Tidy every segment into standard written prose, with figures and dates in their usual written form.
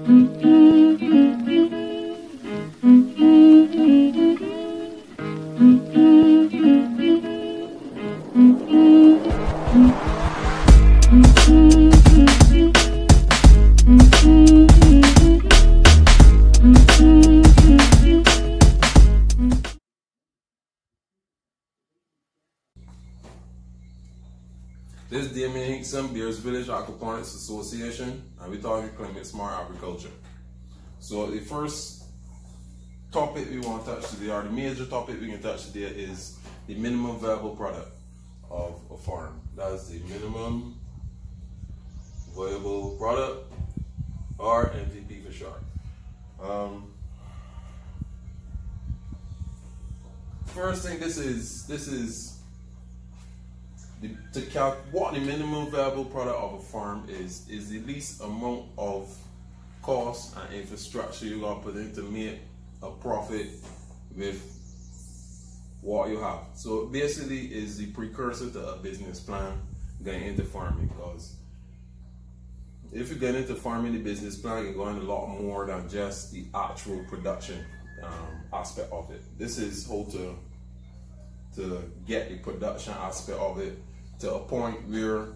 This is Damien Hinkson, Beers Village Aquaponics Association, and we're talking climate smart agriculture. So the first topic we want to touch today, or the major topic we can touch today, is the minimum viable product of a farm. That's the minimum viable product, or MVP for short. First thing, this is what the minimum viable product of a farm is the least amount of cost and infrastructure you're gonna put in to make a profit with what you have. So basically is the precursor to a business plan getting into farming, because if you get into farming, the business plan can go in a lot more than just the actual production aspect of it. This is how to get the production aspect of it to a point where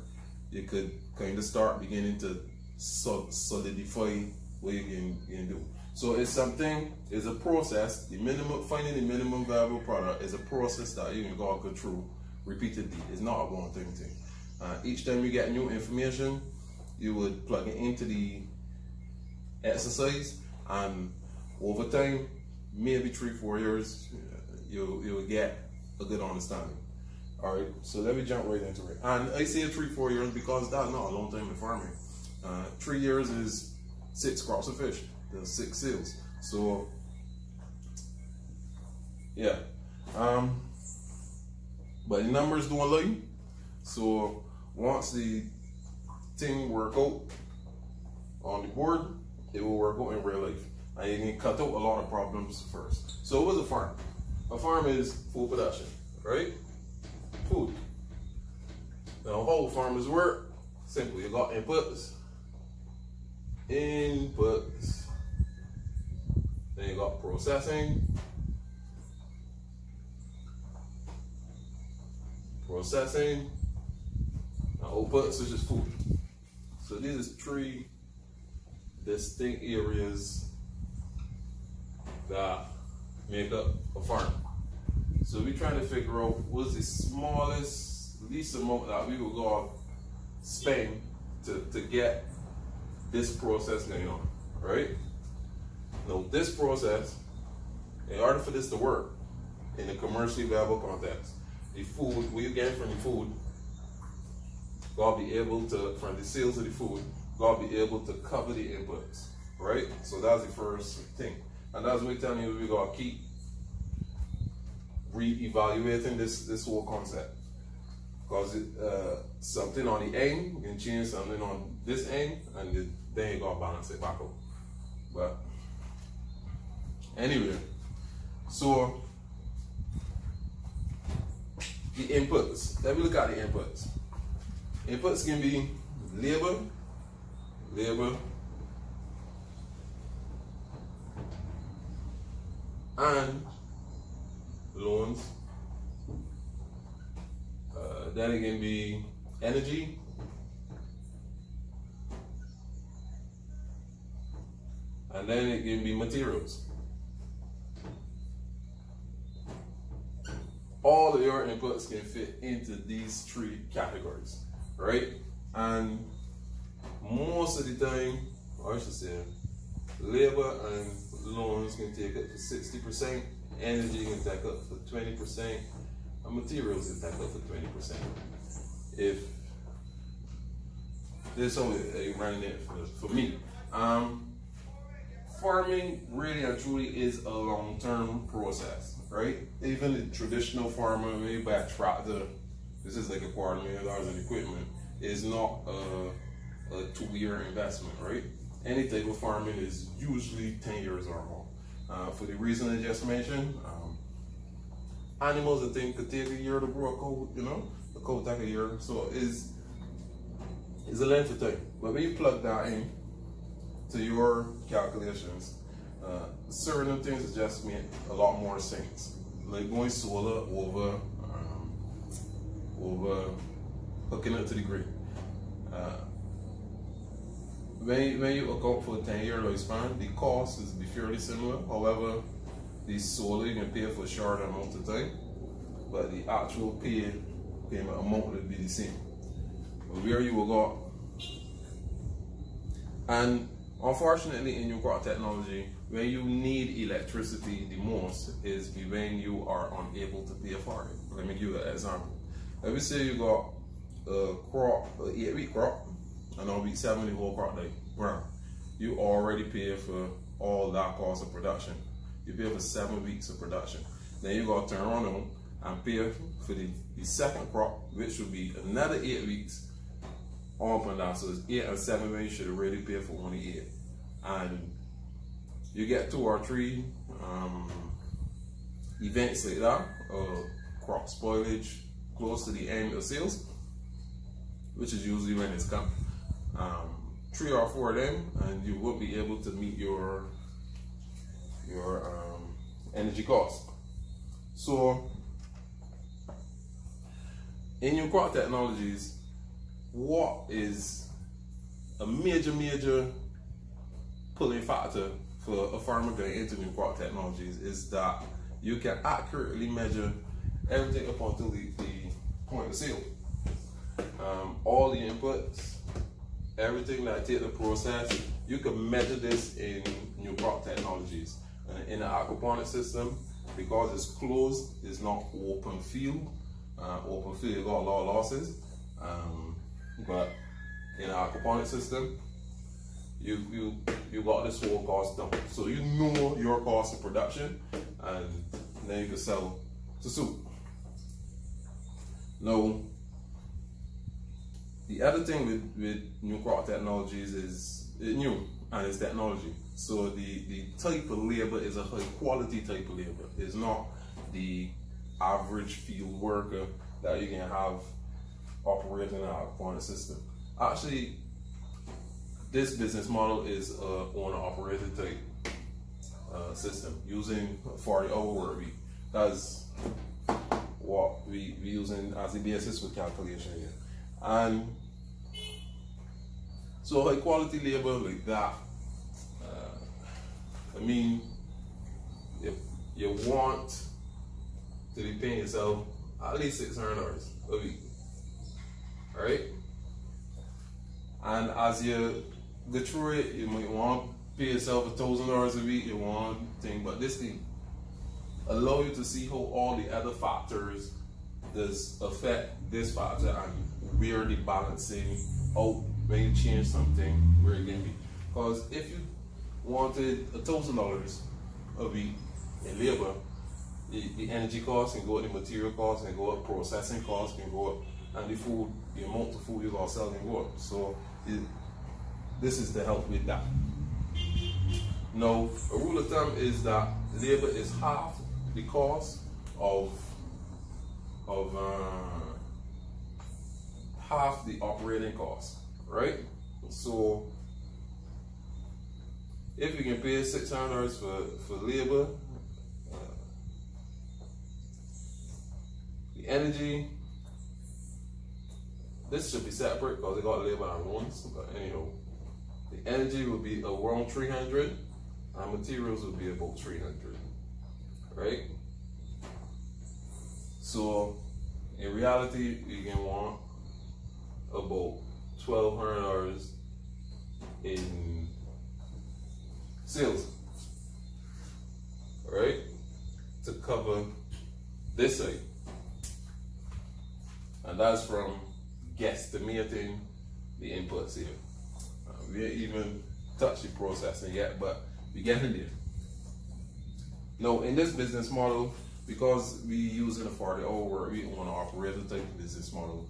you could kind of start beginning to solidify what you can do. So it's a process. Finding the minimum viable product is a process that you can go through repeatedly. It's not a one-time thing. Each time you get new information, you would plug it into the exercise, and over time, maybe 3-4 years, you'll get a good understanding. All right, so let me jump right into it. And I say 3-4 years because that's not a long time in farming. 3 years is 6 crops of fish, there's 6 sales. So yeah, but the numbers don't lie. So once the thing work out on the board, it will work out in real life, and you can cut out a lot of problems first. So what's a farm? A farm is food production, right? Food. Now how farmers work? Simple. You got inputs, then you got processing, and outputs, which is food. So these are 3 distinct areas that make up a farm. So we're trying to figure out what's the least amount that we will go spend to get this process going on, right? Now this process, in order for this to work in a commercially viable context, the food, what you get from the food, gotta be able to, from the sales of the food, gotta be able to cover the inputs, right? So that's the first thing. And that's what we're telling you, we gotta keep re-evaluating this whole concept, because something on the end can change something on this end, and then you gotta balance it back out. But anyway, so the inputs, let me look at the inputs. Inputs can be labor, and loans. Then it can be energy, and then it can be materials. All of your inputs can fit into these 3 categories, right? And most of the time, or I should say, labor and loans can take up to 60%, energy can take up for 20%, and materials can take up for 20%. If this is only running it for me. Farming really and truly is a long-term process, right? Even the traditional farmer, when you buy a tractor, this is like $250,000 in equipment, is not a 2-year investment, right? Any type of farming is usually 10 years or more. For the reason I just mentioned, animals, I think, could take a year to grow a coat, you know? The coat take a year, so it's a length of time. But when you plug that in, to your calculations, certain things just make a lot more sense. Like going solar over hooking it to the grid. When you account for a 10-year lifespan, the cost is be fairly similar. However, the solar you can pay for a short amount of time, but the actual payment amount will be the same. But where you will go, and unfortunately in your crop technology, when you need electricity the most is when you are unable to pay for it. Let me give you an example. Let me say you got a crop, an 8-week crop, and on week 7 the whole crop like brown. You already pay for all that cost of production. You pay for 7 weeks of production. Then you got to turn around and pay for the second crop, which will be another 8 weeks on that. So it's 8 and 7 when you should already pay for only 8. And you get 2 or 3 events like that, crop spoilage close to the end of sales, which is usually when it's come. 3 or 4 of them, and you will be able to meet your energy costs. So in your crop technologies, what is a major pulling factor for a farmer going into new crop technologies is that you can accurately measure everything up until the point of sale. All the inputs, everything that take the process, you can measure this in new crop technologies. And in the aquaponics system, because it's closed, it's not open field. Open field, you got a lot of losses. But in the aquaponics system, you got this whole cost down. So you know your cost of production, and then you can sell to suit. Now, the other thing with new crop technologies is it's new and it's technology. So the type of labor is a high quality type of labor. It's not the average field worker that you can have operating an aquaponics system. Actually, this business model is an owner-operated type system using 40-hour work week. That's what we using as the basis for calculation here. And so high quality labor like that, I mean, if you want to be paying yourself at least $600 a week, right? And as you go through it, you might want to pay yourself $1,000 a week, you want thing, but this thing allow you to see how all the other factors does affect this factor and where the balancing out when you change something, where it can be. Because if you wanted $1,000 a week in labor, the energy costs can go up, the material costs can go up, processing costs can go up, and the food, the amount of food you gotta sell can go up. So this is to help with that. Now, a rule of thumb is that labor is half the cost of half the operating cost, right? So if you can pay $600 for labor, the energy, this should be separate because they got labor and loans, but anyhow, the energy will be around 300 and materials will be about 300, right? So in reality, you can want about $1,200 in sales, right? To cover this side. And that's from guesstimating the inputs here. We ain't even touched the processing yet, but we're getting there. Now, in this business model, because we using a 40-hour work week on an operator type of business model,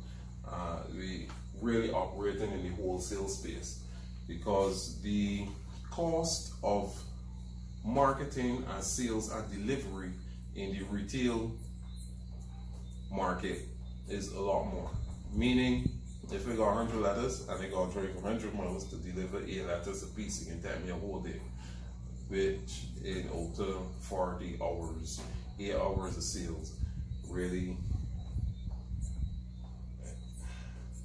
we really operating in the wholesale space, because the cost of marketing and sales and delivery in the retail market is a lot more. Meaning, If we got 100 letters and they got to drink 100 miles to deliver 8 letters a piece, it can take me a whole day, which in over 40 hours, 8 hours of sales, really.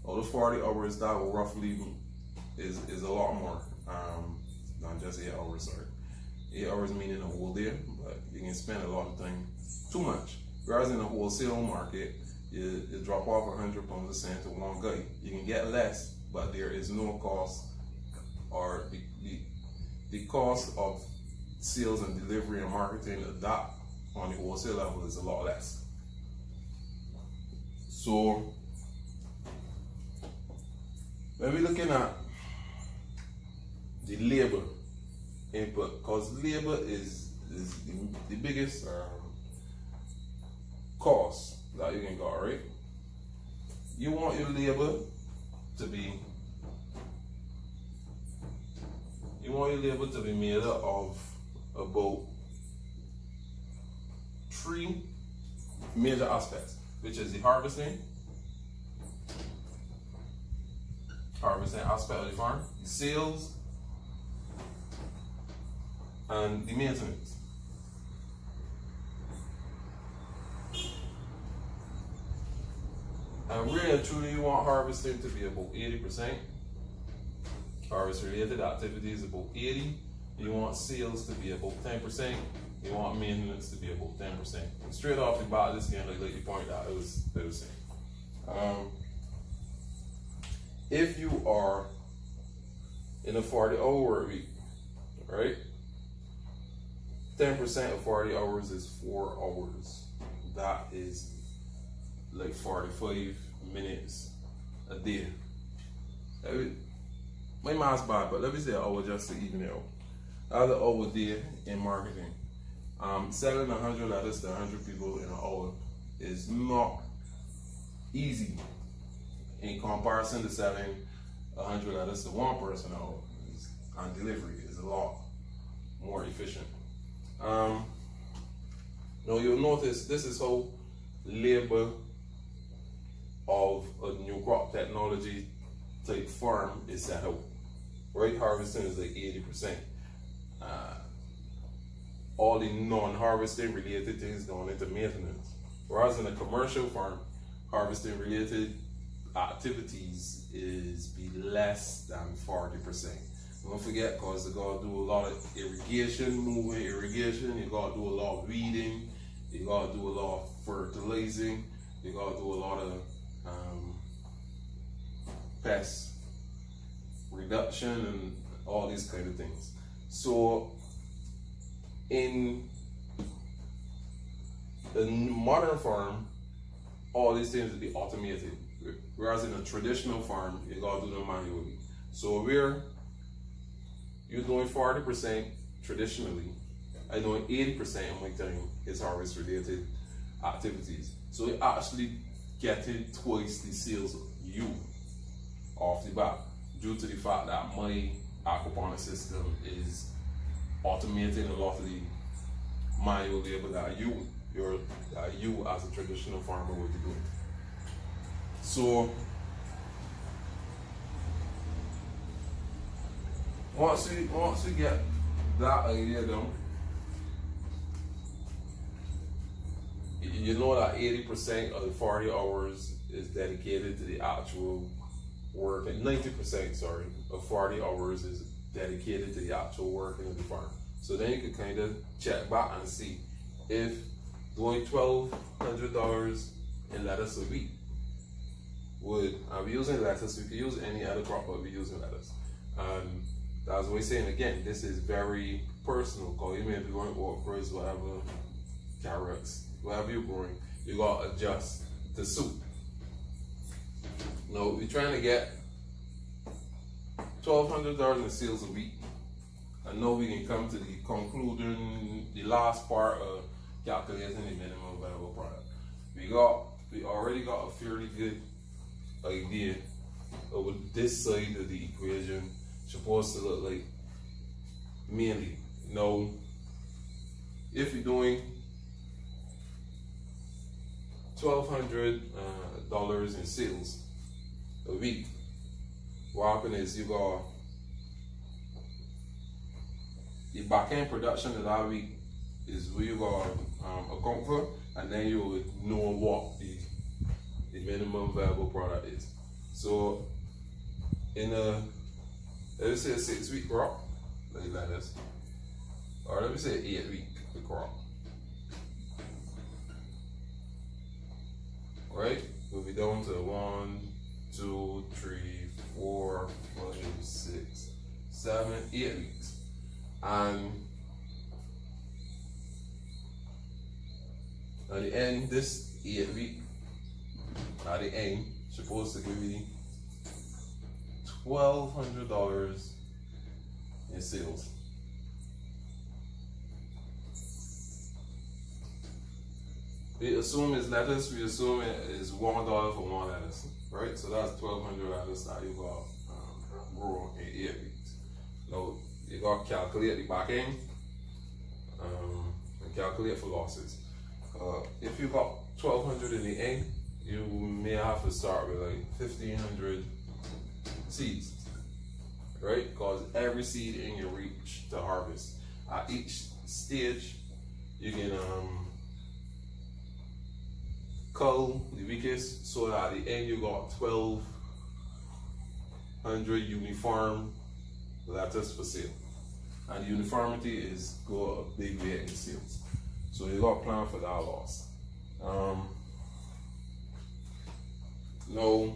Out of 40 hours, that will roughly is a lot more, not just 8 hours, sorry. 8 hours meaning a whole day, but you can spend a lot of time, too much. Whereas in the wholesale market, you drop off 100 pounds of sand to one guy. You can get less, but there is no cost, or the cost of sales and delivery and marketing of that on the wholesale level is a lot less. So when we're looking at the labor input, because labor is the biggest cost that you can go, right? You want your labor to be made up of about 3 major aspects, which is the harvesting aspect of the farm, the sales, and the maintenance. And really and truly, you want harvesting to be about 80%. Harvest related activities about 80%. You want sales to be about 10%. You want maintenance to be about 10%. And straight off the bat, this game, like you pointed out, it was the same. If you are in a 40-hour work week, right? 10% of 40 hours is 4 hours. That is like 45 minutes a day. My math's bad, but let me say an hour just to even it out. That's an hour a day in marketing. Selling 100 letters to 100 people in an hour is not easy in comparison to selling 100 letters to one person an hour. And delivery is a lot more efficient. Now you'll notice this is how labor of a new crop technology type farm is set up. Right, harvesting is like 80%. All the non-harvesting related things going into maintenance. Whereas in a commercial farm, harvesting related activities is be less than 40%. Don't forget, because you gotta do a lot of irrigation, moving irrigation, you gotta do a lot of weeding, you gotta do a lot of fertilizing, you gotta do a lot of pest reduction and all these kind of things. So in the modern farm, all these things will be automated. Whereas in a traditional farm, you gotta do them manually. So where you're doing 40% traditionally, I'm doing 80% of my time is harvest related activities. So you're actually getting twice the sales you off the bat, due to the fact that my aquaponics system is automating a lot of the manual labor that you as a traditional farmer would be doing. So once we get that idea done, you know that 80% of the 40 hours is dedicated to the actual work, and 90%, sorry, of 40 hours is dedicated to the actual working of the farm. So then you can kind of check back and see if doing $1,200 in lettuce a week would, I'll be using lettuce, we could use any other crop, but we're using lettuce. And that's what we're saying again, this is very personal, because you may be growing okras, whatever, carrots, whatever you're growing, you gotta adjust to suit. No, we're trying to get $1,200 in sales a week. I know we can come to the conclusion, the last part of calculating the minimum viable product. We already got a fairly good idea of what this side of the equation supposed to look like mainly. Now, if you're doing $1,200 in sales a week, what happens is you got the back end production of that week is where you got account for, and then you would know what the minimum viable product is. So in a, let me say a 6-week crop, like this, or let me say 8-week crop. Right? We'll be down to 1, 2, 3, 4, 5, 6, 7, 8 weeks. And at the end, this 8 week, at the end, supposed to give me $1,200 in sales. We assume it's lettuce, we assume it is $1 for one lettuce, right? So that's 1,200 lettuce that you got grow in 8 weeks. Now, you got to calculate the back end and calculate for losses. If you got 1,200 in the end, you may have to start with like 1,500 seeds, right? Because every seed in your reach to harvest. At each stage, you can cull the weakest, so that at the end you got 1,200 uniform lettuce for sale. And uniformity is go a big way in sales. So you got to plan for that loss. Now,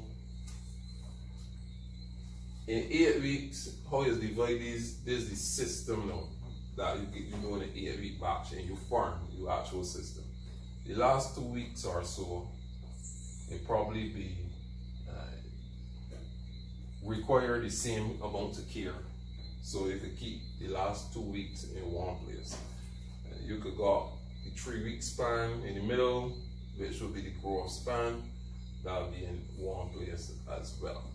in 8 weeks, how you divide these, there's the system now that you do in an 8-week batch, and you farm your actual system. The last 2 weeks or so, it probably be require the same amount of care. So you could keep the last 2 weeks in one place. You could got the 3-week span in the middle, which would be the growth span, that would be in one place as well.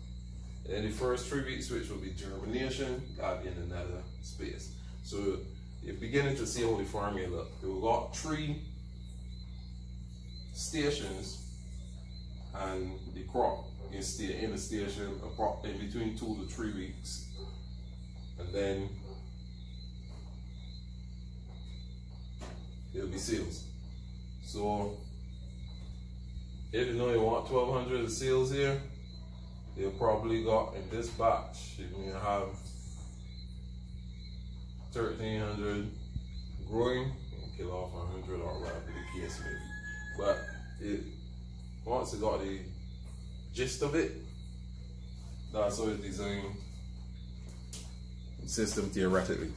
And then the first 3 weeks, which will be germination, that would be in another space. So you're beginning to see how the farming look. You've got 3 stations, and the crop can stay in the station in between 2 to 3 weeks, and then it'll be sales. So if you know you want 1,200 sales here, you probably got in this batch, you may have 1,300 growing and kill off 100 or whatever the case may be. But once you got the gist of it, that's how it's designed system theoretically.